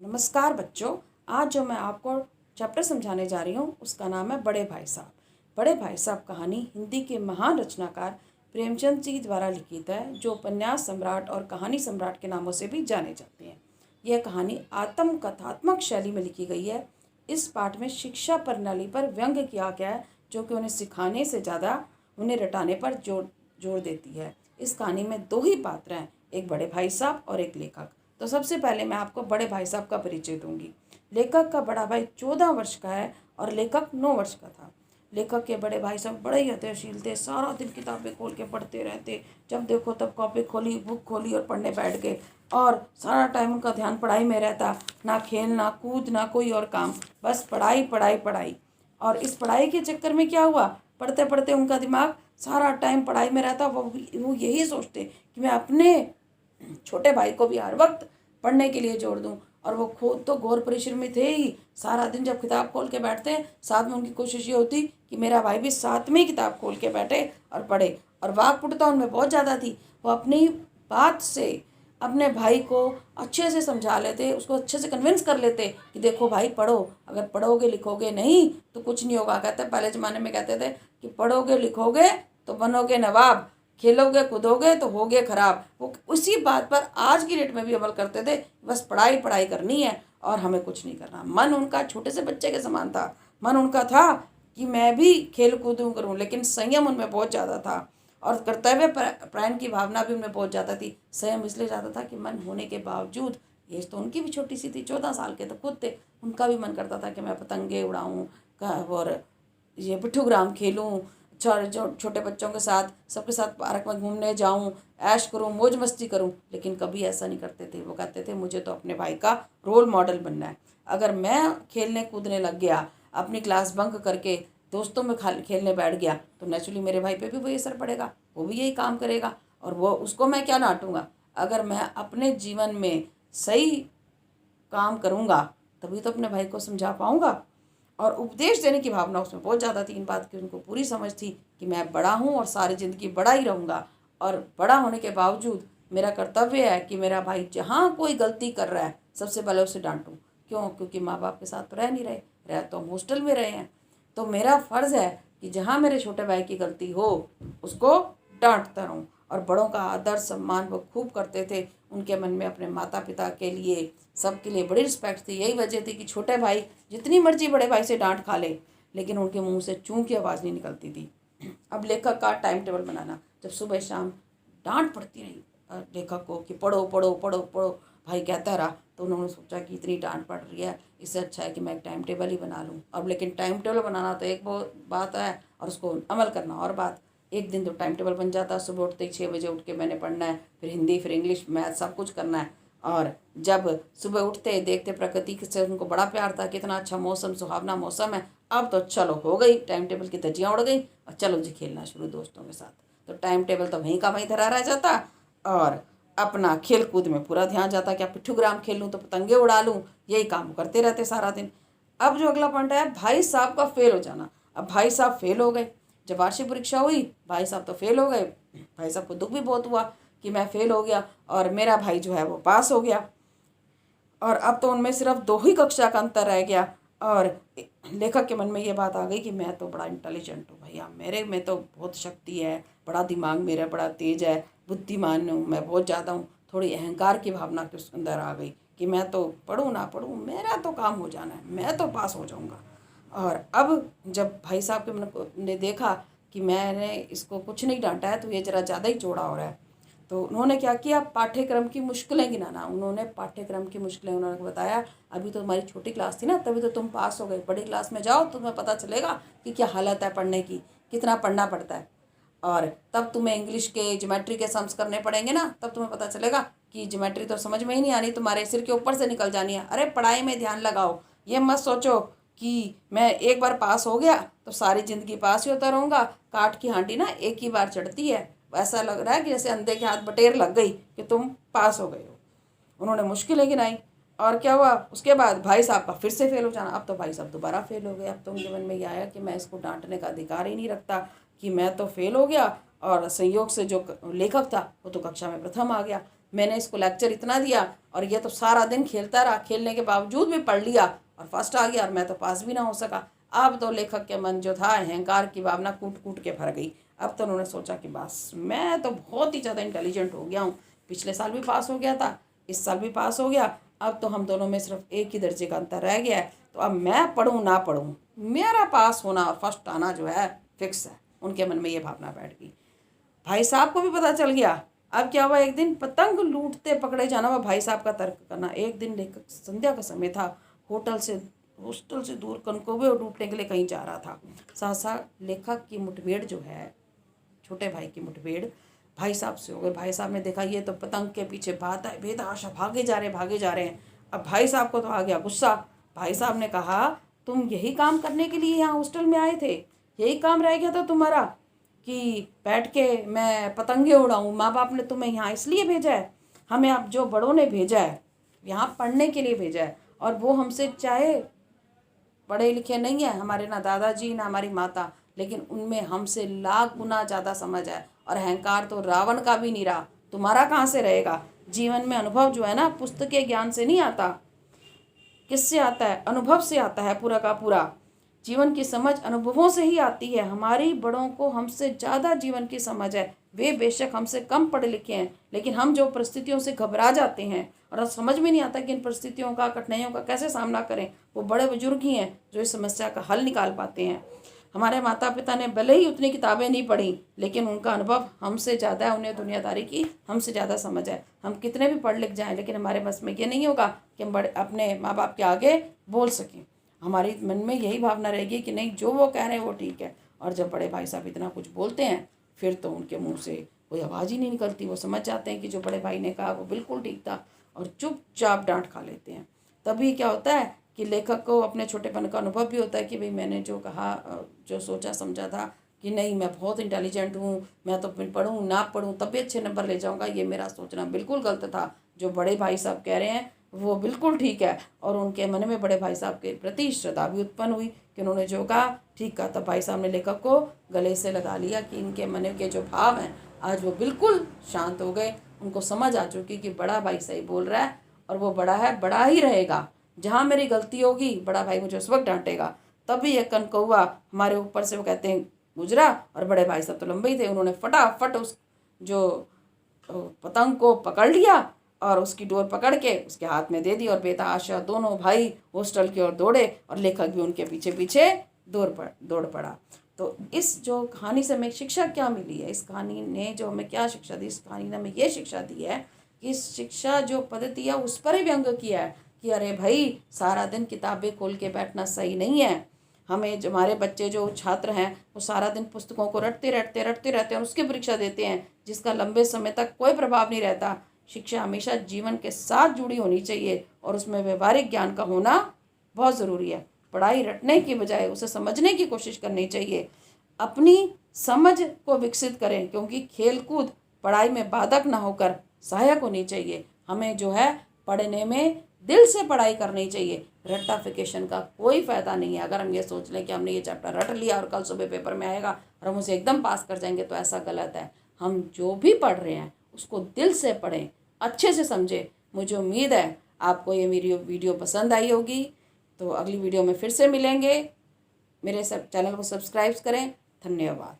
नमस्कार बच्चों। आज जो मैं आपको चैप्टर समझाने जा रही हूँ उसका नाम है बड़े भाई साहब। बड़े भाई साहब कहानी हिंदी के महान रचनाकार प्रेमचंद जी द्वारा लिखित है, जो उपन्यास सम्राट और कहानी सम्राट के नामों से भी जाने जाते हैं। यह कहानी आत्मकथात्मक शैली में लिखी गई है। इस पाठ में शिक्षा प्रणाली पर व्यंग्य किया गया है, जो कि उन्हें सिखाने से ज़्यादा उन्हें रटाने पर जोर देती है। इस कहानी में दो ही पात्र हैं, एक बड़े भाई साहब और एक लेखक। तो सबसे पहले मैं आपको बड़े भाई साहब का परिचय दूंगी। लेखक का बड़ा भाई 14 वर्ष का है और लेखक 9 वर्ष का था। लेखक के बड़े भाई साहब बड़े ही अध्ययनशील थे, सारा दिन किताबें खोल के पढ़ते रहते। जब देखो तब कॉपी खोली, बुक खोली और पढ़ने बैठ गए। और सारा टाइम उनका ध्यान पढ़ाई में रहता, ना खेल ना कूद ना कोई और काम, बस पढ़ाई पढ़ाई पढ़ाई। और इस पढ़ाई के चक्कर में क्या हुआ, पढ़ते पढ़ते उनका दिमाग सारा टाइम पढ़ाई में रहता। वो यही सोचते कि मैं अपने छोटे भाई को भी हर वक्त पढ़ने के लिए जोड़ दूं। और वो खुद तो घोर परिश्रम में थे ही। सारा दिन जब किताब खोल के बैठते हैं, साथ में उनकी कोशिश ये होती कि मेरा भाई भी साथ में ही किताब खोल के बैठे और पढ़े। और वाकपटुता उनमें बहुत ज़्यादा थी। वो अपनी बात से अपने भाई को अच्छे से समझा लेते, उसको अच्छे से कन्विंस कर लेते कि देखो भाई पढ़ो, अगर पढ़ोगे लिखोगे नहीं तो कुछ नहीं होगा। कहते पहले ज़माने में कहते थे कि पढ़ोगे लिखोगे तो बनोगे नवाब, खेलोगे कूदोगे तो होगे खराब। वो उसी बात पर आज की डेट में भी अमल करते थे। बस पढ़ाई पढ़ाई करनी है और हमें कुछ नहीं करना। मन उनका छोटे से बच्चे के समान था। मन उनका था कि मैं भी खेल कूदूँ करूँ, लेकिन संयम उनमें बहुत ज़्यादा था और कर्तव्य परायण की भावना भी उनमें बहुत ज़्यादा थी। संयम इसलिए ज़्यादा था कि मन होने के बावजूद, एज तो उनकी भी छोटी सी थी, 14 साल के तो खुद थे, उनका भी मन करता था कि मैं पतंगे उड़ाऊँ और ये पिट्ठूग्राम खेलूँ, छोटे बच्चों के साथ सबके साथ पार्क में घूमने जाऊं, ऐश करूं, मौज मस्ती करूं। लेकिन कभी ऐसा नहीं करते थे। वो कहते थे मुझे तो अपने भाई का रोल मॉडल बनना है। अगर मैं खेलने कूदने लग गया, अपनी क्लास बंक करके दोस्तों में खेलने बैठ गया, तो नेचुरली मेरे भाई पे भी वही असर पड़ेगा, वो भी यही काम करेगा और वो उसको मैं क्या डांटूंगा। अगर मैं अपने जीवन में सही काम करूँगा तभी तो अपने भाई को समझा पाऊँगा। और उपदेश देने की भावना उसमें बहुत ज़्यादा थी। इन बात की उनको पूरी समझ थी कि मैं बड़ा हूँ और सारी ज़िंदगी बड़ा ही रहूँगा। और बड़ा होने के बावजूद मेरा कर्तव्य है कि मेरा भाई जहाँ कोई गलती कर रहा है सबसे पहले उसे डांटूँ। क्यों? क्योंकि माँ बाप के साथ तो रह नहीं रहे तो हम हॉस्टल में रहे हैं। तो मेरा फ़र्ज़ है कि जहाँ मेरे छोटे भाई की गलती हो उसको डांटता रहूँ। और बड़ों का आदर सम्मान वो खूब करते थे। उनके मन में अपने माता पिता के लिए, सबके लिए बड़ी रिस्पेक्ट थी। यही वजह थी कि छोटे भाई जितनी मर्जी बड़े भाई से डांट खा ले, लेकिन उनके मुंह से चूं की आवाज़ नहीं निकलती थी। अब लेखक का टाइम टेबल बनाना, जब सुबह शाम डांट पड़ती रही लेखक को कि पढ़ो पढ़ो पढ़ो पढ़ो, भाई कहता रहा, तो उन्होंने सोचा कि इतनी डांट पड़ रही है, इससे अच्छा है कि मैं एक टाइम टेबल ही बना लूँ। अब लेकिन टाइम टेबल बनाना तो एक बात है और उसको अमल करना और बात। एक दिन तो टाइम टेबल बन जाता, सुबह उठते ही 6 बजे उठ के मैंने पढ़ना है, फिर हिंदी फिर इंग्लिश मैथ सब कुछ करना है। और जब सुबह उठते देखते प्रकृति से उनको बड़ा प्यार था, कितना अच्छा मौसम, सुहावना मौसम है। अब तो चलो हो गई, टाइम टेबल की धज्जियाँ उड़ गई और चलो जी खेलना शुरू दोस्तों के साथ। तो टाइम टेबल तो वहीं का वहीं धरा रह जाता और अपना खेल कूद में पूरा ध्यान जाता। क्या पिट्ठूग्राम खेल लूँ तो पतंगे उड़ा लूँ, यही काम करते रहते सारा दिन। अब जो अगला पॉइंट है, भाई साहब का फेल हो जाना। अब भाई साहब फेल हो गए। जब वार्षिक परीक्षा हुई, भाई साहब तो फेल हो गए। भाई साहब को दुख भी बहुत हुआ कि मैं फेल हो गया और मेरा भाई जो है वो पास हो गया। और अब तो उनमें सिर्फ 2 ही कक्षा का अंतर रह गया। और लेखक के मन में ये बात आ गई कि मैं तो बड़ा इंटेलिजेंट हूँ भैया, मेरे में तो बहुत शक्ति है, बड़ा दिमाग मेरा बड़ा तेज है, बुद्धिमान हूँ मैं बहुत ज़्यादा हूँ। थोड़ी अहंकार की भावना के अंदर आ गई कि मैं तो पढ़ूँ ना पढ़ूँ, मेरा तो काम हो जाना है, मैं तो पास हो जाऊँगा। और अब जब भाई साहब के मन ने देखा कि मैंने इसको कुछ नहीं डांटा है तो ये ज़रा ज़्यादा ही चौड़ा हो रहा है, तो उन्होंने क्या किया, पाठ्यक्रम की मुश्किलें गिनाना। उन्होंने पाठ्यक्रम की मुश्किलें उन्होंने बताया, अभी तो तुम्हारी छोटी क्लास थी ना, तभी तो तुम पास हो गए, बड़ी क्लास में जाओ तुम्हें पता चलेगा कि क्या हालत है पढ़ने की, कितना पढ़ना पड़ता है। और तब तुम्हें इंग्लिश के ज्योमेट्री के सम्स करने पड़ेंगे ना, तब तुम्हें पता चलेगा कि ज्योमेट्री तो समझ में ही नहीं आनी, तुम्हारे सिर के ऊपर से निकल जानी है। अरे पढ़ाई में ध्यान लगाओ, ये मत सोचो कि मैं एक बार पास हो गया तो सारी ज़िंदगी पास ही होता रहूँगा। काठ की हांडी ना एक ही बार चढ़ती है, ऐसा लग रहा है कि जैसे अंधे के हाथ बटेर लग गई कि तुम पास हो गए हो। उन्होंने मुश्किलें गिनाई और क्या हुआ उसके बाद, भाई साहब का फिर से फेल हो जाना। अब तो भाई साहब दोबारा फेल हो गए। अब तो उनके मन में ये आया कि मैं इसको डांटने का अधिकार ही नहीं रखता कि मैं तो फेल हो गया और संयोग से जो लेखक था वो तो कक्षा में प्रथम आ गया। मैंने इसको लेक्चर इतना दिया और ये तो सारा दिन खेलता रहा, खेलने के बावजूद भी पढ़ लिया और फर्स्ट आ गया और मैं तो पास भी ना हो सका। अब तो लेखक के मन जो था अहंकार की भावना कूट कूट के भर गई। अब तो उन्होंने सोचा कि बस मैं तो बहुत ही ज़्यादा इंटेलिजेंट हो गया हूँ, पिछले साल भी पास हो गया था, इस साल भी पास हो गया, अब तो हम दोनों में सिर्फ एक ही दर्जे का अंतर रह गया है, तो अब मैं पढ़ूँ ना पढ़ूँ, मेरा पास होना और फर्स्ट आना जो है फिक्स है। उनके मन में ये भावना बैठ गई। भाई साहब को भी पता चल गया। अब क्या हुआ, एक दिन पतंग लूटते पकड़े जाना हुआ भाई साहब का तर्क करना। एक दिन लेखक संध्या का समय था, हॉस्टल से दूर कनकौवे लूटने के लिए कहीं जा रहा था। सहसा लेखक की मुठभेड़ जो है, छोटे भाई की मुठभेड़ भाई साहब से हो गई। भाई साहब ने देखा ये तो पतंग के पीछे बेतहाशा भागे जा रहे हैं। अब भाई साहब को तो आ गया गुस्सा। भाई साहब ने कहा, तुम यही काम करने के लिए यहाँ हॉस्टल में आए थे? यही काम रह गया था तुम्हारा कि बैठ के मैं पतंगे उड़ाऊँ? माँ बाप ने तुम्हें यहाँ इसलिए भेजा है, हमें अब जो बड़ों ने भेजा है यहाँ पढ़ने के लिए भेजा है, और वो हमसे चाहे पढ़े लिखे नहीं है, हमारे ना दादाजी ना हमारी माता, लेकिन उनमें हमसे लाख गुना ज़्यादा समझ है, और अहंकार तो रावण का भी नहीं रहा, तुम्हारा कहाँ से रहेगा? जीवन में अनुभव जो है ना, पुस्तक के ज्ञान से नहीं आता। किससे आता है? अनुभव से आता है पूरा का पूरा। जीवन की समझ अनुभवों से ही आती है। हमारी बड़ों को हमसे ज़्यादा जीवन की समझ है। वे बेशक हमसे कम पढ़े लिखे हैं, लेकिन हम जो परिस्थितियों से घबरा जाते हैं और समझ में नहीं आता कि इन परिस्थितियों का, कठिनाइयों का कैसे सामना करें, वो बड़े बुजुर्ग ही हैं जो इस समस्या का हल निकाल पाते हैं। हमारे माता पिता ने भले ही उतनी किताबें नहीं पढ़ी, लेकिन उनका अनुभव हमसे ज़्यादा है, उन्हें दुनियादारी की हमसे ज़्यादा समझ है। हम कितने भी पढ़ लिख जाएं, लेकिन हमारे बस में ये नहीं होगा कि हम बड़े अपने माँ बाप के आगे बोल सकें। हमारे मन में यही भावना रहेगी कि नहीं, जो वो कह रहे हैं वो ठीक है। और जब बड़े भाई साहब इतना कुछ बोलते हैं, फिर तो उनके मुंह से कोई आवाज़ ही नहीं निकलती। वो समझ जाते हैं कि जो बड़े भाई ने कहा वो बिल्कुल ठीक था, और चुपचाप डांट खा लेते हैं। तभी क्या होता है कि लेखक को अपने छोटेपन का अनुभव भी होता है कि भाई मैंने जो कहा, जो सोचा समझा था कि नहीं मैं बहुत इंटेलिजेंट हूँ, मैं तो पढ़ूँ ना पढ़ूँ तब भी अच्छे नंबर ले जाऊँगा, ये मेरा सोचना बिल्कुल गलत था। जो बड़े भाई साहब कह रहे हैं वो बिल्कुल ठीक है। और उनके मन में बड़े भाई साहब के प्रति श्रद्धा भी उत्पन्न हुई कि उन्होंने जो कहा ठीक कहा। तब भाई साहब ने लेखक को गले से लगा लिया कि इनके मन के जो भाव हैं आज वो बिल्कुल शांत हो गए। उनको समझ आ चुकी कि बड़ा भाई सही बोल रहा है, और वो बड़ा है, बड़ा ही रहेगा। जहाँ मेरी गलती होगी बड़ा भाई मुझे उस वक्त डांटेगा। तभी एक कनकौआ हमारे ऊपर से, वो कहते हैं, गुजरा, और बड़े भाई साहब तो लंबे ही थे, उन्होंने फटाफट उस जो पतंग को पकड़ लिया और उसकी डोर पकड़ के उसके हाथ में दे दी, और बेतहाशा दोनों भाई हॉस्टल की ओर दौड़े, और लेखक भी उनके पीछे पीछे दौड़ पड़ा। तो इस जो कहानी से हमें शिक्षा क्या मिली है, इस कहानी ने जो हमें क्या शिक्षा दी, इस कहानी ने हमें ये शिक्षा दी है कि इस शिक्षा जो पद्धति है उस पर ही व्यंग किया है कि अरे भाई सारा दिन किताबें खोल के बैठना सही नहीं है। हमें जो हमारे बच्चे जो छात्र हैं वो सारा दिन पुस्तकों को रटते रहते हैं और उसकी परीक्षा देते हैं, जिसका लंबे समय तक कोई प्रभाव नहीं रहता। शिक्षा हमेशा जीवन के साथ जुड़ी होनी चाहिए, और उसमें व्यवहारिक ज्ञान का होना बहुत ज़रूरी है। पढ़ाई रटने की बजाय उसे समझने की कोशिश करनी चाहिए। अपनी समझ को विकसित करें, क्योंकि खेलकूद पढ़ाई में बाधक ना होकर सहायक होनी चाहिए। हमें जो है पढ़ने में दिल से पढ़ाई करनी चाहिए। रट्टाफिकेशन का कोई फ़ायदा नहीं है। अगर हम ये सोच लें कि हमने ये चैप्टर रट लिया और कल सुबह पेपर में आएगा और हम उसे एकदम पास कर जाएंगे, तो ऐसा गलत है। हम जो भी पढ़ रहे हैं उसको दिल से पढ़ें, अच्छे से समझें। मुझे उम्मीद है आपको ये मेरी वीडियो पसंद आई होगी। तो अगली वीडियो में फिर से मिलेंगे। मेरे सब चैनल को सब्सक्राइब करें। धन्यवाद।